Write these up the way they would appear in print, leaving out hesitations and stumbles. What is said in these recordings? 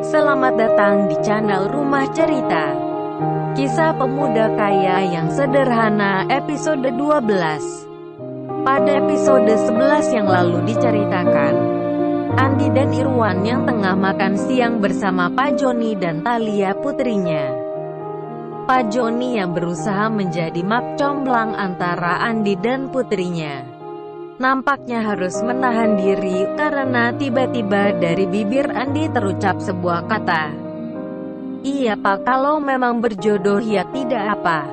Selamat datang di channel Rumah Cerita. Kisah pemuda kaya yang sederhana episode 12. Pada episode 11 yang lalu diceritakan, Andi dan Irwan yang tengah makan siang bersama Pak Joni dan Thalia putrinya. Pak Joni yang berusaha menjadi mak comblang antara Andi dan putrinya, nampaknya harus menahan diri, karena tiba-tiba dari bibir Andi terucap sebuah kata. Iya Pak, kalau memang berjodoh ya tidak apa.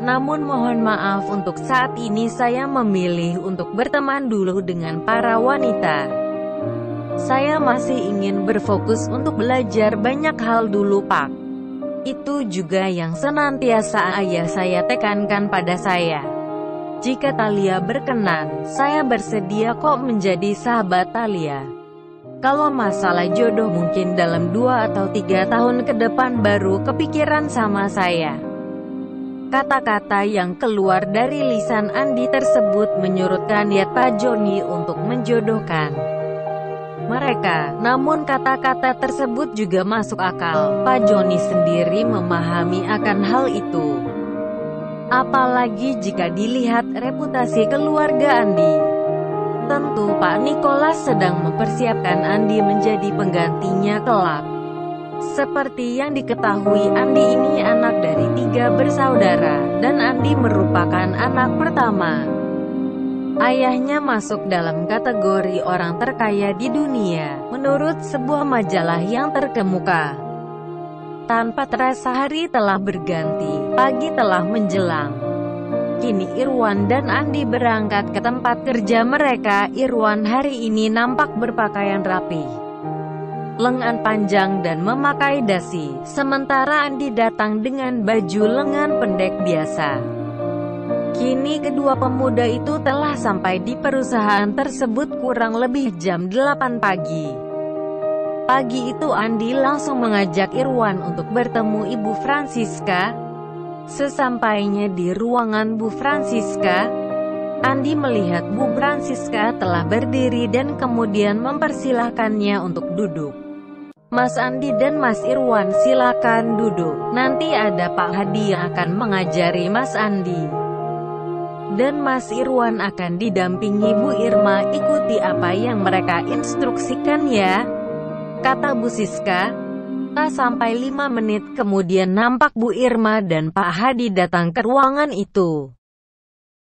Namun mohon maaf, untuk saat ini saya memilih untuk berteman dulu dengan para wanita. Saya masih ingin berfokus untuk belajar banyak hal dulu Pak. Itu juga yang senantiasa ayah saya tekankan pada saya. Jika Thalia berkenan, saya bersedia kok menjadi sahabat Thalia. Kalau masalah jodoh mungkin dalam 2 atau 3 tahun ke depan baru kepikiran sama saya. Kata-kata yang keluar dari lisan Andi tersebut menyurutkan niat Pak Joni untuk menjodohkan mereka. Namun kata-kata tersebut juga masuk akal. Pak Joni sendiri memahami akan hal itu. Apalagi jika dilihat reputasi keluarga Andi. Tentu Pak Nicholas sedang mempersiapkan Andi menjadi penggantinya kelak. Seperti yang diketahui, Andi ini anak dari 3 bersaudara, dan Andi merupakan anak pertama. Ayahnya masuk dalam kategori orang terkaya di dunia, menurut sebuah majalah yang terkemuka. Tanpa terasa hari telah berganti, pagi telah menjelang. Kini Irwan dan Andi berangkat ke tempat kerja mereka. Irwan hari ini nampak berpakaian rapi, lengan panjang dan memakai dasi, sementara Andi datang dengan baju lengan pendek biasa. Kini kedua pemuda itu telah sampai di perusahaan tersebut kurang lebih jam 8 pagi. Pagi itu Andi langsung mengajak Irwan untuk bertemu Ibu Francisca. Sesampainya di ruangan Bu Francisca, Andi melihat Bu Francisca telah berdiri dan kemudian mempersilahkannya untuk duduk. Mas Andi dan Mas Irwan, silakan duduk. Nanti ada Pak Hadi yang akan mengajari Mas Andi. Dan Mas Irwan akan didampingi Bu Irma. Ikuti apa yang mereka instruksikan ya, kata Bu Siska. Tak sampai 5 menit kemudian nampak Bu Irma dan Pak Hadi datang ke ruangan itu.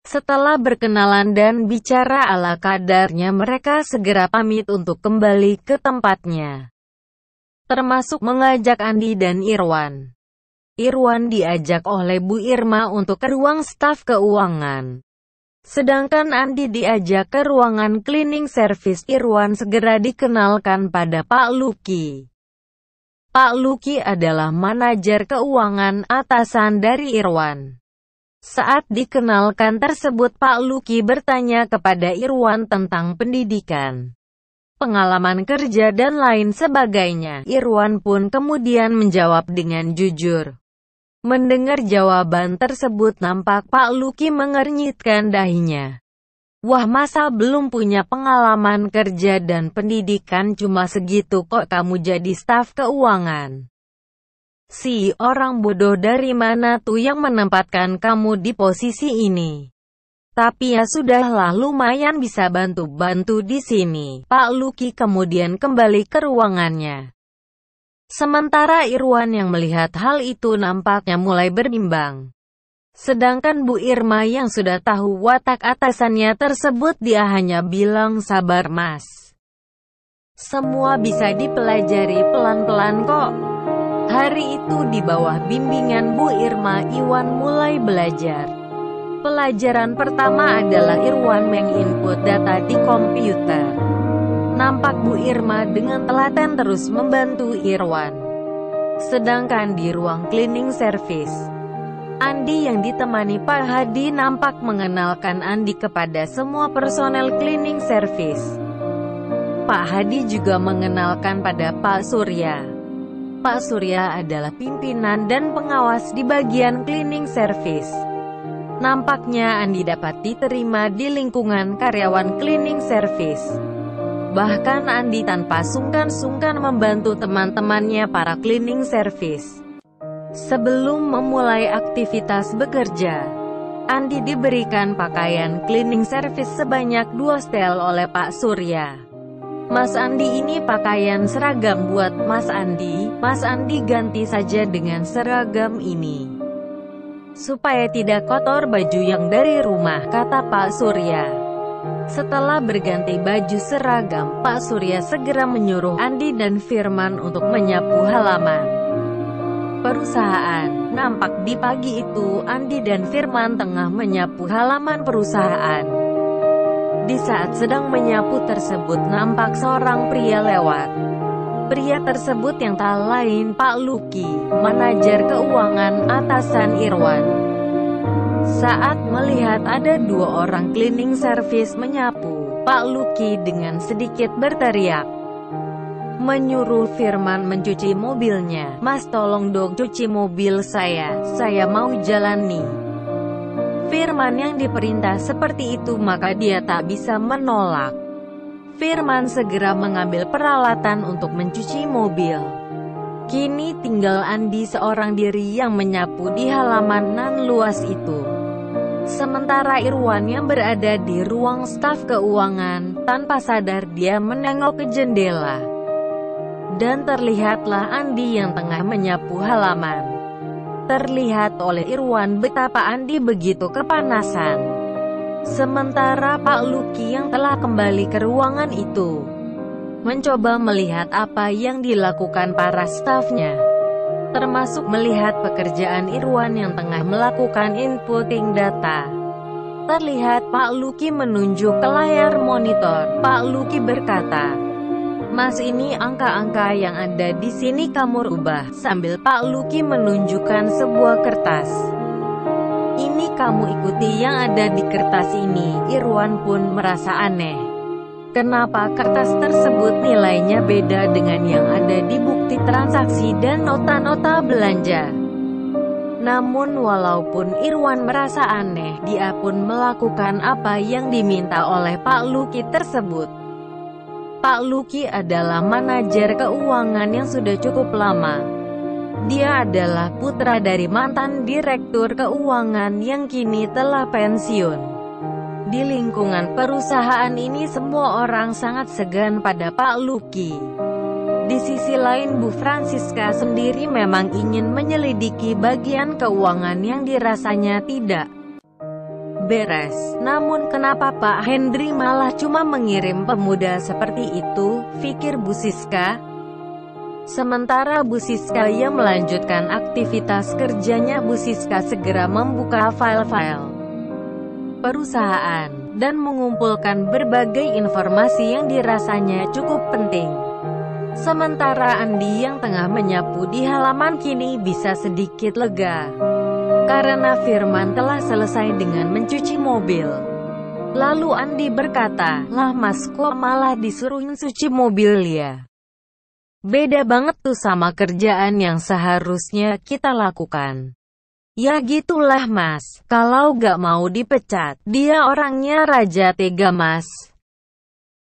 Setelah berkenalan dan bicara ala kadarnya, mereka segera pamit untuk kembali ke tempatnya, termasuk mengajak Andi dan Irwan. Irwan diajak oleh Bu Irma untuk ke ruang staf keuangan, sedangkan Andi diajak ke ruangan cleaning service. Irwan segera dikenalkan pada Pak Luki. Pak Luki adalah manajer keuangan atasan dari Irwan. Saat dikenalkan tersebut, Pak Luki bertanya kepada Irwan tentang pendidikan, pengalaman kerja dan lain sebagainya. Irwan pun kemudian menjawab dengan jujur. Mendengar jawaban tersebut, nampak Pak Luki mengernyitkan dahinya. Wah, masa belum punya pengalaman kerja dan pendidikan cuma segitu kok kamu jadi staf keuangan? Si orang bodoh dari mana tuh yang menempatkan kamu di posisi ini? Tapi ya sudahlah, lumayan bisa bantu-bantu di sini. Pak Luki kemudian kembali ke ruangannya. Sementara Irwan yang melihat hal itu nampaknya mulai berbimbang. Sedangkan Bu Irma yang sudah tahu watak atasannya tersebut, dia hanya bilang, sabar Mas. Semua bisa dipelajari pelan-pelan kok. Hari itu di bawah bimbingan Bu Irma, Irwan mulai belajar. Pelajaran pertama adalah Irwan menginput data di komputer. Nampak Bu Irma dengan telaten terus membantu Irwan. Sedangkan di ruang cleaning service, Andi yang ditemani Pak Hadi nampak mengenalkan Andi kepada semua personel cleaning service. Pak Hadi juga mengenalkan pada Pak Surya. Pak Surya adalah pimpinan dan pengawas di bagian cleaning service. Nampaknya Andi dapat diterima di lingkungan karyawan cleaning service. Bahkan Andi tanpa sungkan-sungkan membantu teman-temannya para cleaning service. Sebelum memulai aktivitas bekerja, Andi diberikan pakaian cleaning service sebanyak 2 setel oleh Pak Surya. Mas Andi, ini pakaian seragam buat Mas Andi. Mas Andi ganti saja dengan seragam ini, supaya tidak kotor baju yang dari rumah, kata Pak Surya. Setelah berganti baju seragam, Pak Surya segera menyuruh Andi dan Firman untuk menyapu halaman perusahaan. Nampak di pagi itu, Andi dan Firman tengah menyapu halaman perusahaan. Di saat sedang menyapu tersebut, nampak seorang pria lewat. Pria tersebut yang tak lain Pak Luki, manajer keuangan atasan Irwan. Saat melihat ada 2 orang cleaning service menyapu, Pak Luki dengan sedikit berteriak, menyuruh Firman mencuci mobilnya. Mas, tolong dong cuci mobil saya mau jalan nih. Firman yang diperintah seperti itu, maka dia tak bisa menolak. Firman segera mengambil peralatan untuk mencuci mobil. Kini tinggal Andi seorang diri yang menyapu di halaman nan luas itu. Sementara Irwan yang berada di ruang staf keuangan, tanpa sadar dia menengok ke jendela. Dan terlihatlah Andi yang tengah menyapu halaman. Terlihat oleh Irwan betapa Andi begitu kepanasan. Sementara Pak Luki yang telah kembali ke ruangan itu, mencoba melihat apa yang dilakukan para stafnya, termasuk melihat pekerjaan Irwan yang tengah melakukan inputting data. Terlihat Pak Luki menunjuk ke layar monitor. Pak Luki berkata, "Mas, ini angka-angka yang ada di sini kamu rubah." Sambil Pak Luki menunjukkan sebuah kertas. "Ini kamu ikuti yang ada di kertas ini." Irwan pun merasa aneh. Kenapa kertas tersebut nilainya beda dengan yang ada di bukti transaksi dan nota-nota belanja? Namun walaupun Irwan merasa aneh, dia pun melakukan apa yang diminta oleh Pak Luki tersebut. Pak Luki adalah manajer keuangan yang sudah cukup lama. Dia adalah putra dari mantan direktur keuangan yang kini telah pensiun. Di lingkungan perusahaan ini semua orang sangat segan pada Pak Luki. Di sisi lain, Bu Francisca sendiri memang ingin menyelidiki bagian keuangan yang dirasanya tidak beres. Namun kenapa Pak Hendri malah cuma mengirim pemuda seperti itu, pikir Bu Siska. Sementara Bu Siska yang melanjutkan aktivitas kerjanya, Bu Siska segera membuka file-file perusahaan dan mengumpulkan berbagai informasi yang dirasanya cukup penting. Sementara Andi yang tengah menyapu di halaman kini bisa sedikit lega, karena Firman telah selesai dengan mencuci mobil. Lalu Andi berkata, "Lah Mas, kok malah disuruhin cuci mobil ya? Beda banget tuh sama kerjaan yang seharusnya kita lakukan." "Ya gitulah Mas, kalau gak mau dipecat, dia orangnya raja tega Mas.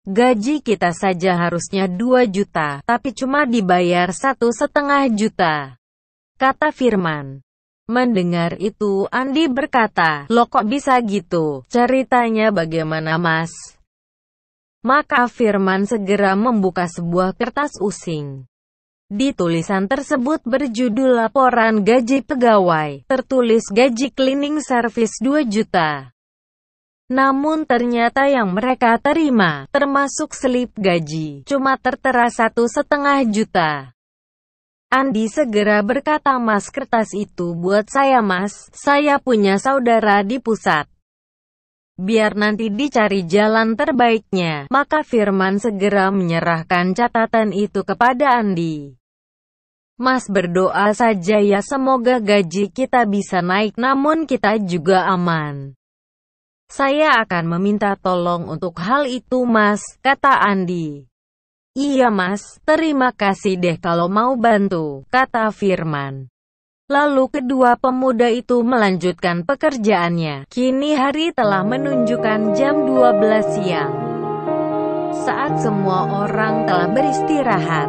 Gaji kita saja harusnya 2 juta, tapi cuma dibayar 1,5 juta, kata Firman. Mendengar itu, Andi berkata, "Loh kok bisa gitu? Ceritanya bagaimana Mas?" Maka Firman segera membuka sebuah kertas using. Di tulisan tersebut berjudul Laporan Gaji Pegawai, tertulis gaji cleaning service 2 juta. Namun ternyata yang mereka terima, termasuk slip gaji, cuma tertera 1,5 juta. Andi segera berkata, "Mas, kertas itu buat saya Mas, saya punya saudara di pusat. Biar nanti dicari jalan terbaiknya." Maka Firman segera menyerahkan catatan itu kepada Andi. "Mas, berdoa saja ya, semoga gaji kita bisa naik, namun kita juga aman. Saya akan meminta tolong untuk hal itu Mas," kata Andi. "Iya Mas, terima kasih deh kalau mau bantu," kata Firman. Lalu kedua pemuda itu melanjutkan pekerjaannya. Kini hari telah menunjukkan jam 12 siang. Saat semua orang telah beristirahat,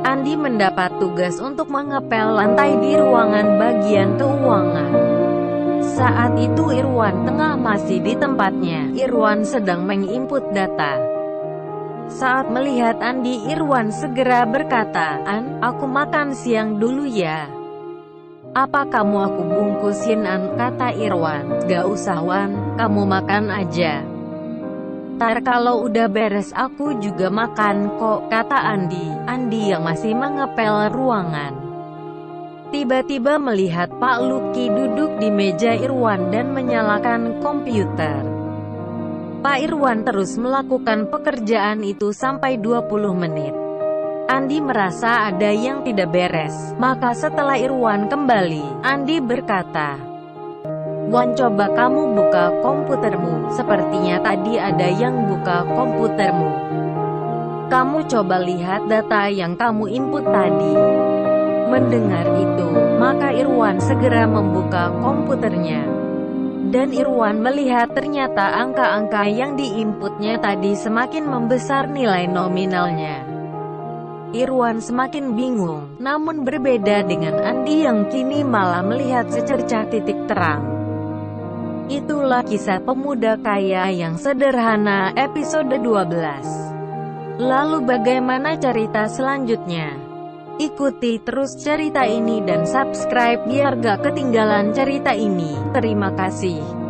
Andi mendapat tugas untuk mengepel lantai di ruangan bagian keuangan. Saat itu Irwan tengah masih di tempatnya. Irwan sedang menginput data. Saat melihat Andi, Irwan segera berkata, "An, aku makan siang dulu ya." "Apa kamu aku bungkusin, An?" kata Irwan. "Gak usah, Wan, kamu makan aja. Tar kalau udah beres aku juga makan kok," kata Andi. Andi yang masih mengepel ruangan tiba-tiba melihat Pak Lucky duduk di meja Irwan dan menyalakan komputer. Pak Irwan terus melakukan pekerjaan itu sampai 20 menit. Andi merasa ada yang tidak beres, maka setelah Irwan kembali, Andi berkata, "Wan, coba kamu buka komputermu, sepertinya tadi ada yang buka komputermu. Kamu coba lihat data yang kamu input tadi." Mendengar itu, maka Irwan segera membuka komputernya. Dan Irwan melihat ternyata angka-angka yang diinputnya tadi semakin membesar nilai nominalnya. Irwan semakin bingung, namun berbeda dengan Andi yang kini malah melihat secercah titik terang. Itulah kisah pemuda kaya yang sederhana episode 12. Lalu bagaimana cerita selanjutnya? Ikuti terus cerita ini dan subscribe biar gak ketinggalan cerita ini. Terima kasih.